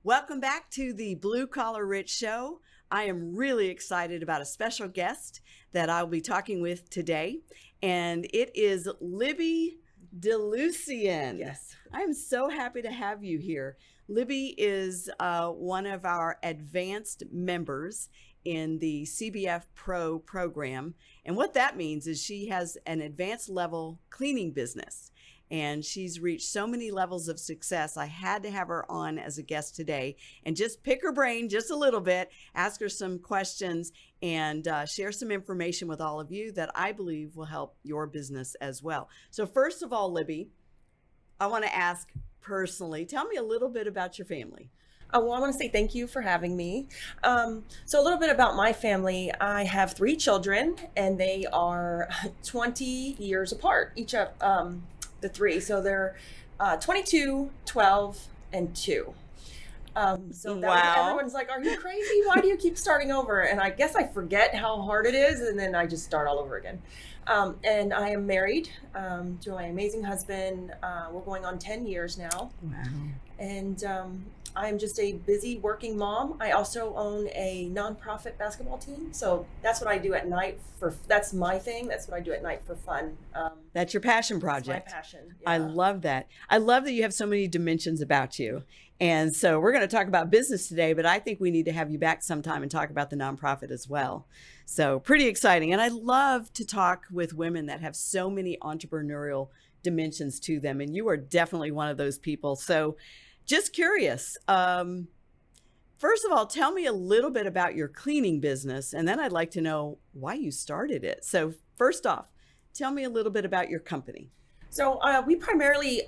Welcome back to the Blue Collar Rich Show. I am really excited about a special guest that I'll be talking with today, and it is Libby DeLucian. Yes. I'm so happy to have you here. Libby is one of our advanced members in the CBF Pro program. And what that means is she has an advanced level cleaning business. And she's reached so many levels of success. I had to have her on as a guest today and just pick her brain just a little bit, ask her some questions, and share some information with all of you that I believe will help your business as well. So first of all, Libby, I want to ask personally, tell me a little bit about your family. Well, I want to say thank you for having me. So a little bit about my family. I have three children, and they are 20 years apart, each of the three. So they're 22, 12, and 2. Wow. Everyone's like, are you crazy? Why do you keep starting over? And I guess I forget how hard it is, and then I just start all over again. And I am married to my amazing husband. We're going on 10 years now. Wow. And I'm just a busy working mom. I also own a nonprofit basketball team. So that's what I do at night that's my thing. That's what I do at night for fun. That's your passion It's project. my passion. I Yeah. love that. I love that you have so many dimensions about you. And so we're going to talk about business today, but I think we need to have you back sometime and talk about the nonprofit as well. So pretty exciting. And I love to talk with women that have so many entrepreneurial dimensions to them. And you are definitely one of those people. So just curious. First of all, tell me a little bit about your cleaning business, and then I'd like to know why you started it. So first off, tell me a little bit about your company. So we primarily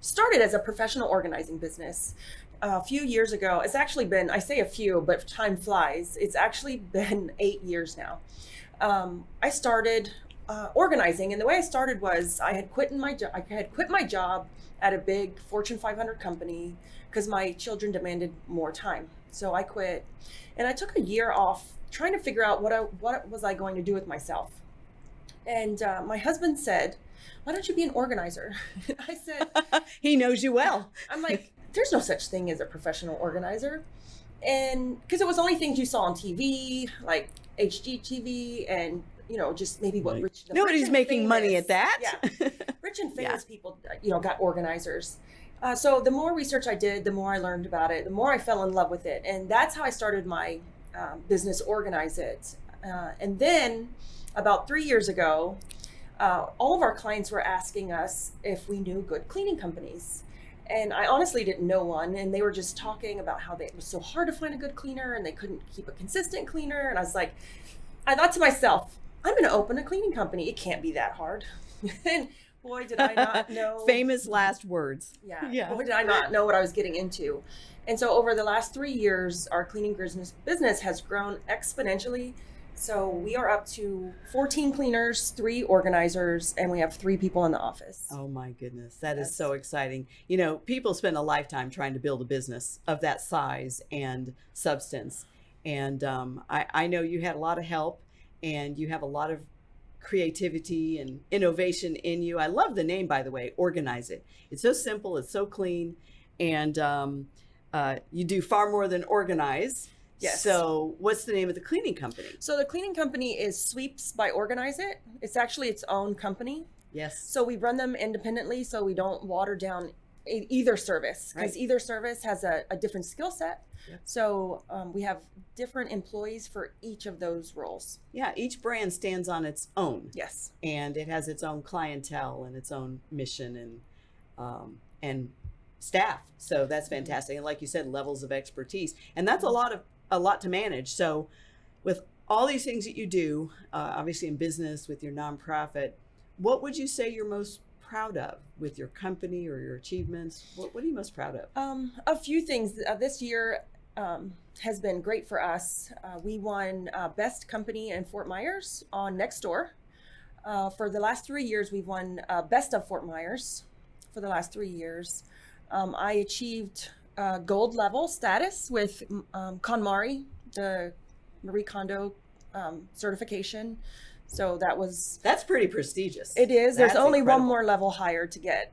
started as a professional organizing business a few years ago. It's actually been, I say a few, but time flies. It's actually been 8 years now. I started organizing, and the way I started was I had quit my job at a big Fortune 500 company because my children demanded more time. So I quit, and I took a year off trying to figure out what was I going to do with myself. And my husband said, "Why don't you be an organizer?" I said, He knows you well. I'm like, there's no such thing as a professional organizer. And because it was only things you saw on TV, like HGTV, and just maybe what Right. rich the Nobody's rich and making money famous- at that. Yeah, rich and Yeah. famous people, got organizers. So the more research I did, the more I learned about it, the more I fell in love with it, and that's how I started my business, Organize It. And then about 3 years ago, all of our clients were asking us if we knew good cleaning companies. And I honestly didn't know one. And they were just talking about how it was so hard to find a good cleaner and they couldn't keep a consistent cleaner. And I thought to myself, I'm going to open a cleaning company. It can't be that hard. And boy, did I not know. Famous last words. Yeah. Boy, did I not know what I was getting into. And so over the last 3 years, our cleaning business has grown exponentially. So we are up to 14 cleaners, 3 organizers, and we have 3 people in the office. Oh my goodness. That is Yes. so exciting. People spend a lifetime trying to build a business of that size and substance. And I know you had a lot of help and you have a lot of creativity and innovation in you. I love the name, by the way, Organize It. It's so simple, it's so clean, and you do far more than organize. Yes. So what's the name of the cleaning company? So the cleaning company is Sweeps by Organize It. It's actually its own company. Yes. So we run them independently so we don't water down either service because Right. either service has a different skill set. Yep. So we have different employees for each of those roles. Yeah, each brand stands on its own. Yes. And it has its own clientele and its own mission and staff. So that's fantastic. And like you said, levels of expertise, and that's a lot to manage. So with all these things that you do, obviously in business with your nonprofit, what would you say you're most proud of with your company or your achievements? What are you most proud of? A few things this year has been great for us. We won Best Company in Fort Myers on Nextdoor. For the last 3 years, we've won Best of Fort Myers for the last 3 years. I achieved gold level status with KonMari, the Marie Kondo certification. So That's pretty prestigious. it is. There's That's only one incredible. more level higher to get.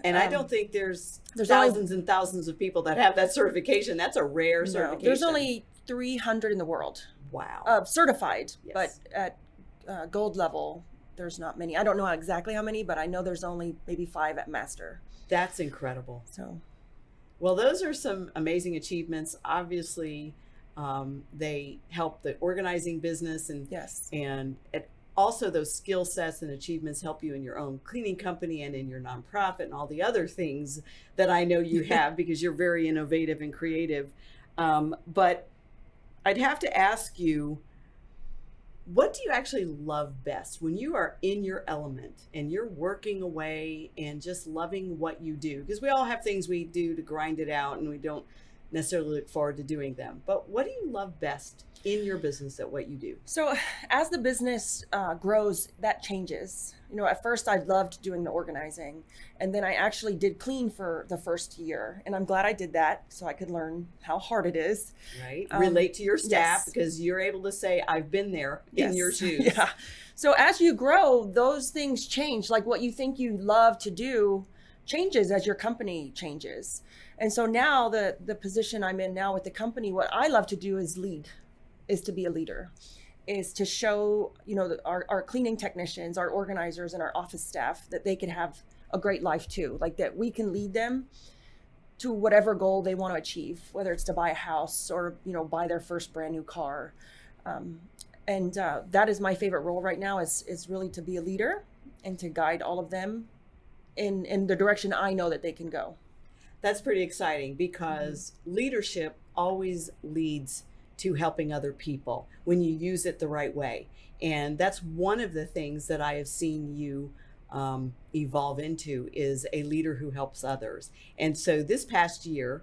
And I don't think there's there's thousands and thousands of people that have that certification. That's a rare no, certification. there's only 300 in the world. Wow. Certified, Yes. but at gold level, there's not many. I don't know exactly how many, but I know there's only maybe 5 at master. That's incredible. So, well, those are some amazing achievements. Obviously, they help the organizing business, and yes. and it, also those skill sets and achievements help you in your own cleaning company and in your nonprofit and all the other things that I know you have because you're very innovative and creative. But I'd have to ask you, what do you actually love best when you are in your element and you're working away and just loving what you do? Because we all have things we do to grind it out and we don't necessarily look forward to doing them. But what do you love best in your business at what you do? So as the business grows, that changes. You know, at first I loved doing the organizing, and then I actually did clean for the first year, and I'm glad I did that so I could learn how hard it is. Right. Relate to your staff, yes. because you're able to say, I've been there in Yes. your shoes. Yeah. So as you grow, those things change. Like what you think you love to do changes as your company changes. And so now the position I'm in now with the company, what I love to do is lead, is to be a leader, is to show, you know, our cleaning technicians, our organizers, and our office staff that they can have a great life too. Like that we can lead them to whatever goal they want to achieve, whether it's to buy a house or, you know, buy their first brand new car. And that is my favorite role right now, is really to be a leader and to guide all of them in the direction I know that they can go. That's pretty exciting, because leadership always leads to helping other people when you use it the right way. And that's one of the things that I have seen you evolve into, is a leader who helps others. And so this past year,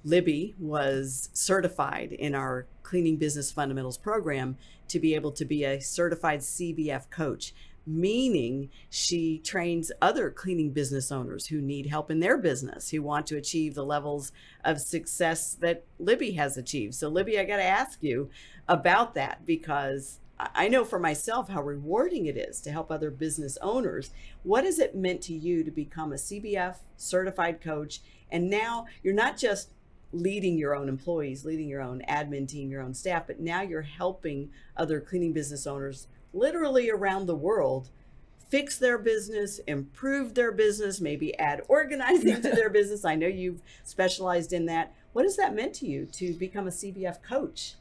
Libby was certified in our Cleaning Business Fundamentals program to be able to be a certified CBF coach, meaning she trains other cleaning business owners who need help in their business, who want to achieve the levels of success that Libby has achieved. So Libby, I got to ask you about that, because I know for myself how rewarding it is to help other business owners. What has it meant to you to become a CBF certified coach? And now you're not just leading your own employees, leading your own admin team, your own staff, but now you're helping other cleaning business owners literally around the world fix their business, improve their business, maybe add organizing to their business. I know you've specialized in that. What has that meant to you to become a CBF coach?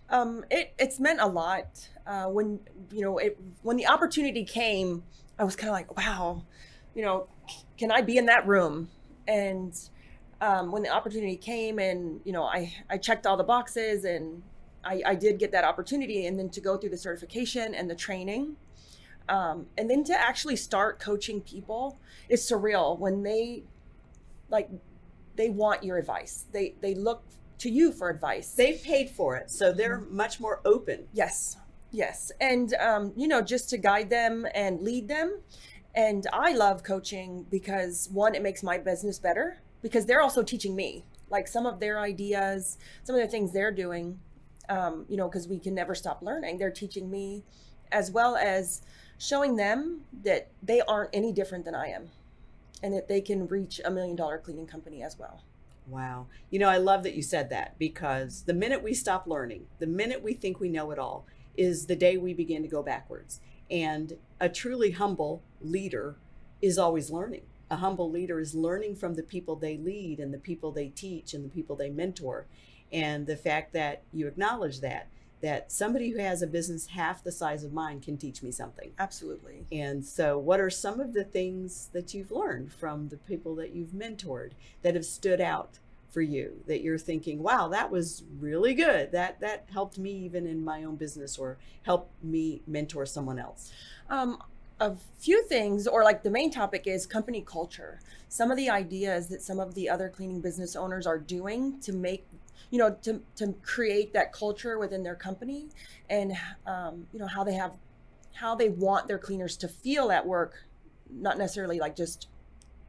It's meant a lot. When the opportunity came, I was kind of like, wow, you know, can I be in that room? And when the opportunity came, and you know, I checked all the boxes, and I did get that opportunity, and then to go through the certification and the training, and then to actually start coaching people is surreal. When they want your advice, they look to you for advice. They've paid for it, so they're much more open. Yes, and you know, just to guide them and lead them. And I love coaching because, one, it makes my business better, because they're also teaching me, like, some of their ideas, some of the things they're doing. You know, because we can never stop learning. They're teaching me, as well as showing them that they aren't any different than I am, and that they can reach $1 million cleaning company as well. Wow. You know, I love that you said that, because the minute we stop learning, the minute we think we know it all, is the day we begin to go backwards. And a truly humble leader is always learning. A humble leader is learning from the people they lead and the people they teach and the people they mentor. And the fact that you acknowledge that somebody who has a business half the size of mine can teach me something. Absolutely. And so what are some of the things that you've learned from the people that you've mentored that have stood out for you, that you're thinking, wow, that was really good. That helped me even in my own business, or helped me mentor someone else? A few things, or like the main topic is company culture. Some of the ideas that some of the other cleaning business owners are doing to make, you know, to create that culture within their company, and you know, how they want their cleaners to feel at work, not necessarily like just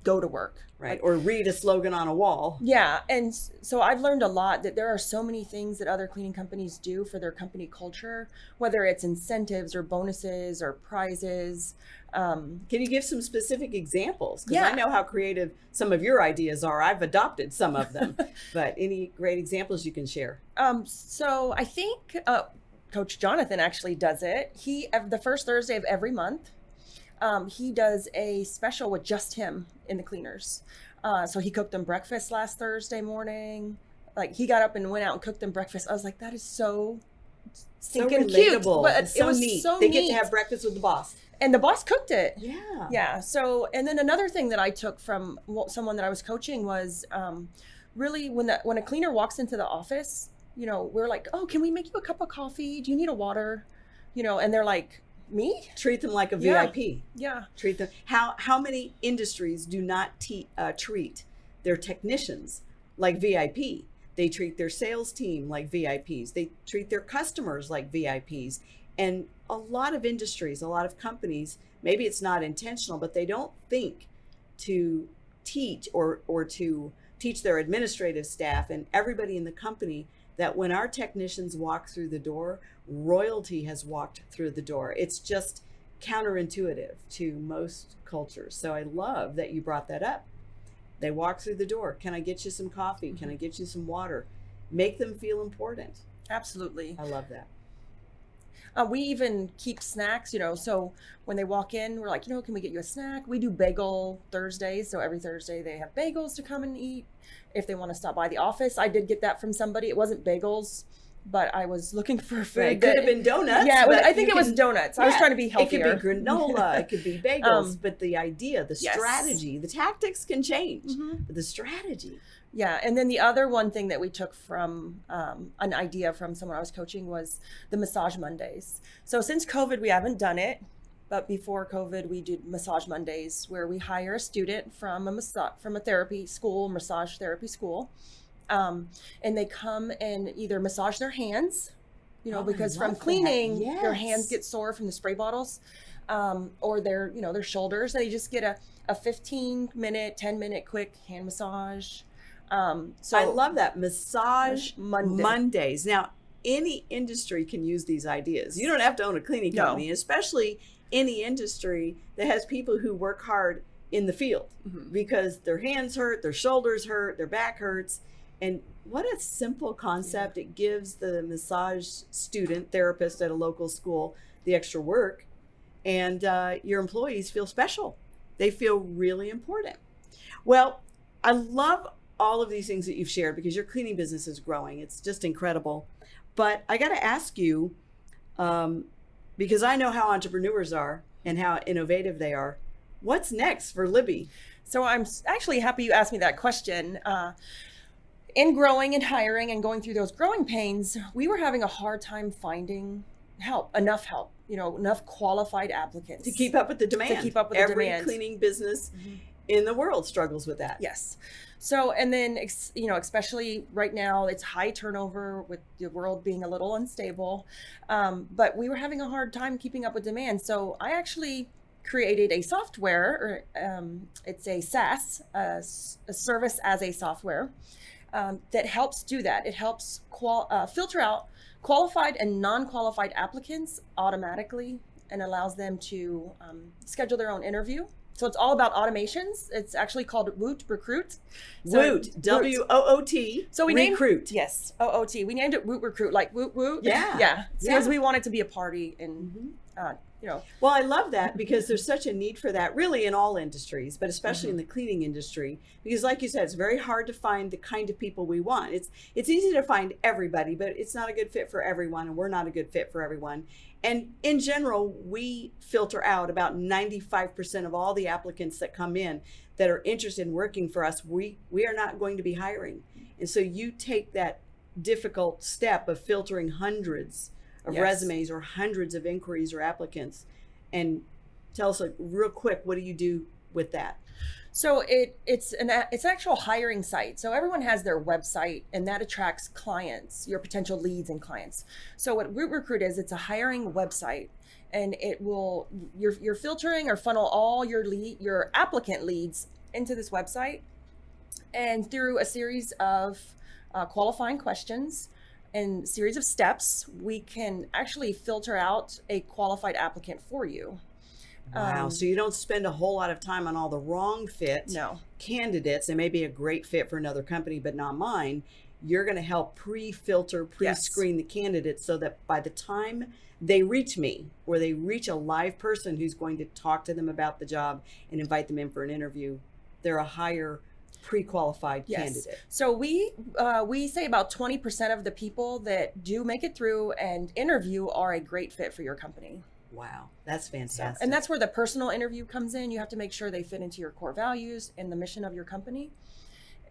go to work. Right. Like, Or read a slogan on a wall. yeah. And so I've learned a lot that there are so many things that other cleaning companies do for their company culture, whether it's incentives or bonuses or prizes. Can you give some specific examples? Because Yeah. I know how creative some of your ideas are. I've adopted some of them, but any great examples you can share? So I think Coach Jonathan actually does it. The first Thursday of every month, he does a special with just him in the cleaners. So he cooked them breakfast last Thursday morning. Like, he got up and went out and cooked them breakfast. I was like, that is so stinking cute. Relatable. But It's it was neat. so They neat. get to have breakfast with the boss. And the boss cooked it. Yeah. Yeah. So, and then another thing that I took from someone that I was coaching was really when a cleaner walks into the office, we're like, oh, can we make you a cup of coffee? Do you need a water? And they're like, me? Treat them like a Yeah. VIP. Yeah. Treat them. How many industries do not treat their technicians like VIP? They treat their sales team like VIPs. They treat their customers like VIPs. And a lot of industries, a lot of companies, maybe it's not intentional, but they don't think to teach or to teach their administrative staff and everybody in the company that when our technicians walk through the door, royalty has walked through the door. It's just counterintuitive to most cultures. So I love that you brought that up. They walk through the door. Can I get you some coffee? Can I get you some water? Make them feel important. Absolutely. I love that. We even keep snacks, so when they walk in, we're like, can we get you a snack? We do bagel Thursdays. So every Thursday they have bagels to come and eat. If they want to stop by the office, I did get that from somebody. It wasn't bagels, but I was looking for food. Right. It could have been donuts. Yeah, but I think you it was can- donuts. I was trying to be healthier. It could be granola. It could be bagels. But the idea, the Yes. strategy, the tactics can change. Mhm. But the strategy. Yeah, and then the other one thing that we took from an idea from someone I was coaching was the Massage Mondays. So since COVID, we haven't done it, but before COVID, we did Massage Mondays where we hire a student from a therapy school, massage therapy school, and they come and either massage their hands, Oh, I because from love that. cleaning, their hands Yes. get sore from the spray bottles, or their shoulders. They just get a 15-minute, 10-minute quick hand massage. So I love that. Massage Monday. Mondays. Now, any industry can use these ideas. You don't have to own a cleaning No. company, especially any industry that has people who work hard in the field Mhm. because their hands hurt, their shoulders hurt, their back hurts. And what a simple concept. It gives the massage student, therapist at a local school the extra work. And your employees feel special. They feel really important. Well, I love all of these things that you've shared because your cleaning business is growing. It's just incredible. But I got to ask you, because I know how entrepreneurs are and how innovative they are, what's next for Libby? So I'm actually happy you asked me that question. In growing and hiring and going through those growing pains, we were having a hard time finding enough help, enough qualified applicants. To keep up with the demand. To keep up with the Every demand. cleaning business in the world struggles with that. Yes. So, and then, especially right now, it's high turnover with the world being a little unstable. But we were having a hard time keeping up with demand. So I actually created a software, or it's a SaaS, a service as a software, that helps do that. It helps filter out qualified and non-qualified applicants automatically and allows them to schedule their own interview. So it's all about automations. It's actually called Woot Recruit. So Woot, W-O-O-T, So we Recruit. named, yes, OOT. We named it Woot Recruit, like Woot Woot. Yeah. Yeah. Yeah. Because we want it to be a party and, Well, I love that because there's such a need for that really in all industries, but especially in Mm-hmm. the cleaning industry, because like you said, it's very hard to find the kind of people we want. It's easy to find everybody, but it's not a good fit for everyone, and we're not a good fit for everyone. And in general, we filter out about 95% of all the applicants that come in that are interested in working for us. We are not going to be hiring. And so you take that difficult step of filtering hundreds of Yes. resumes or hundreds of inquiries or applicants, and tell us real quick, what do you do with that? So it's an actual hiring site. So everyone has their website, and that attracts clients, your potential leads and clients. So what Root Recruit is, it's a hiring website, and it will you're filtering or funnel all your applicant leads into this website, and through a series of qualifying questions and series of steps, we can actually filter out a qualified applicant for you. Wow. So you don't spend a whole lot of time on all the wrong fit No. candidates. They may be a great fit for another company, but not mine. You're going to help pre-filter, pre-screen the candidates so that by the time they reach me or they reach a live person who's going to talk to them about the job and invite them in for an interview, they're a higher pre-qualified candidate. So we say about 20% of the people that do make it through and interview are a great fit for your company. Wow, that's fantastic. And that's where the personal interview comes in. You have to make sure they fit into your core values and the mission of your company.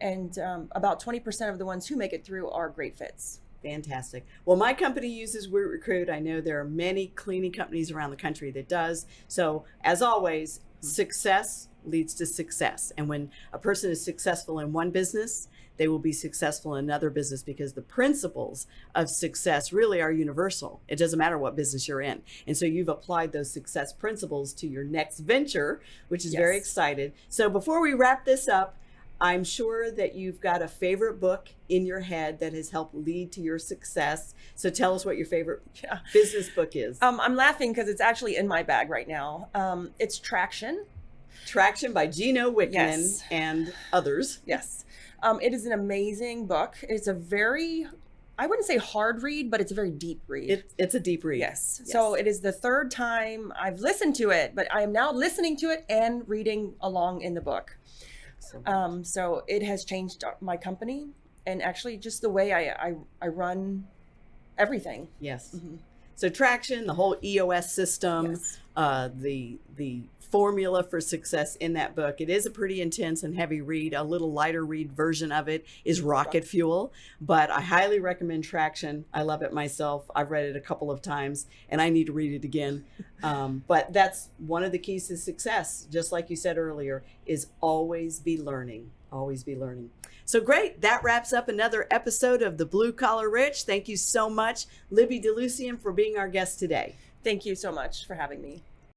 And about 20% of the ones who make it through are great fits. Fantastic. Well, my company uses Root Recruit. I know there are many cleaning companies around the country that does. So as always, success leads to success. And when a person is successful in one business, they will be successful in another business because the principles of success really are universal. It doesn't matter what business you're in. And so you've applied those success principles to your next venture, which is very excited. So before we wrap this up, I'm sure that you've got a favorite book in your head that has helped lead to your success. So tell us what your favorite business book is. I'm laughing because it's actually in my bag right now. It's Traction. Traction by Gino Wickman and others. Yes. It is an amazing book. It's a very, I wouldn't say hard read, but it's a very deep read. It's a deep read. Yes. So it is the third time I've listened to it, but I am now listening to it and reading along in the book. So it has changed my company and actually just the way I run everything. Yes. So Traction, the whole EOS system, the formula for success in that book. It is a pretty intense and heavy read. A little lighter read version of it is Rocket Fuel, but I highly recommend Traction. I love it myself. I've read it a couple of times and I need to read it again. But that's one of the keys to success, just like you said earlier, is always be learning, always be learning. So great. That wraps up another episode of The Blue Collar Rich. Thank you so much, Libby DeLucian, for being our guest today. Thank you so much for having me.